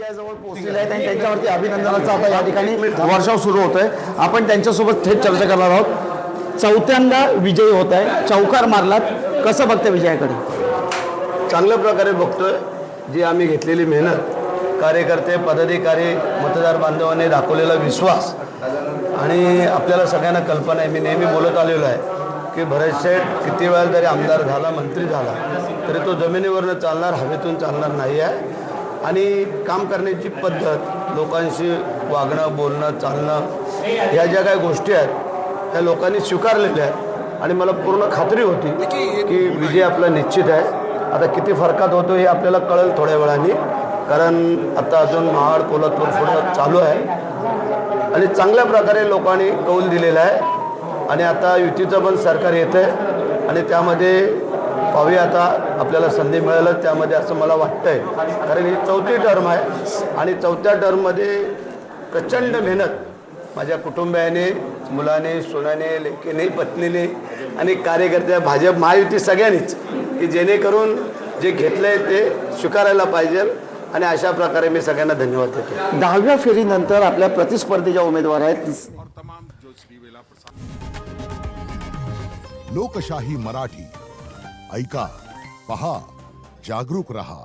विजयाजवळ पोहोचलेले आहेत आणि त्यांच्यावरती अभिनंदनाचा आता या ठिकाणी वर्षाव सुरू होत आहे. आपण त्यांच्यासोबत थेट चर्चा करणार आहोत. चौथ्यांदा विजयी होत आहे, चौकार मारलात, कसं बघते विजयाकडे? चांगल्या प्रकारे बघतोय. जी आम्ही घेतलेली मेहनत, कार्यकर्ते, पदाधिकारी, मतदार बांधवांनी दाखवलेला विश्वास आणि आपल्याला सगळ्यांना कल्पना आहे, मी नेहमी बोलत आलेलो आहे की भरत शेठ किती वेळा जरी आमदार झाला, मंत्री झाला, तरी तो जमिनीवरनं चालणार, हवेतून चालणार नाही आहे. आणि काम करण्याची पद्धत, लोकांशी वागणं, बोलणं, चालणं, ह्या ज्या काही गोष्टी आहेत त्या लोकांनी स्वीकारलेल्या आहेत आणि मला पूर्ण खात्री होती की विजय आपला निश्चित आहे. आता किती फरकात होतो हे आपल्याला कळेल थोड्या वेळाने, कारण आता अजून महाड, कोल्हापूर पुढं चालू आहे आणि चांगल्या प्रकारे लोकांनी कौल दिलेला आहे. आणि आता युतीचं पण सरकार येतं आहे आणि त्यामध्ये पाहूया आता आपल्याला संधी मिळेलच त्यामध्ये, असं मला वाटतं आहे. कारण ही 4थी टर्म आहे आणि 4थ्या टर्ममध्ये प्रचंड मेहनत माझ्या कुटुंबियाने, मुलाने, सुनाने, लेकीने, पत्नीने आणि कार्यकर्त्या, भाजप, महायुती सगळ्यांनीच, की जेणेकरून जे घेतलं आहे ते स्वीकारायला पाहिजे. आणि अशा प्रकारे मी सगळ्यांना धन्यवाद देतो. 10व्या फेरीनंतर आपल्या प्रतिस्पर्धीच्या उमेदवार आहेत. लोकशाही मराठी ऐका, पहा, जागरूक रहा.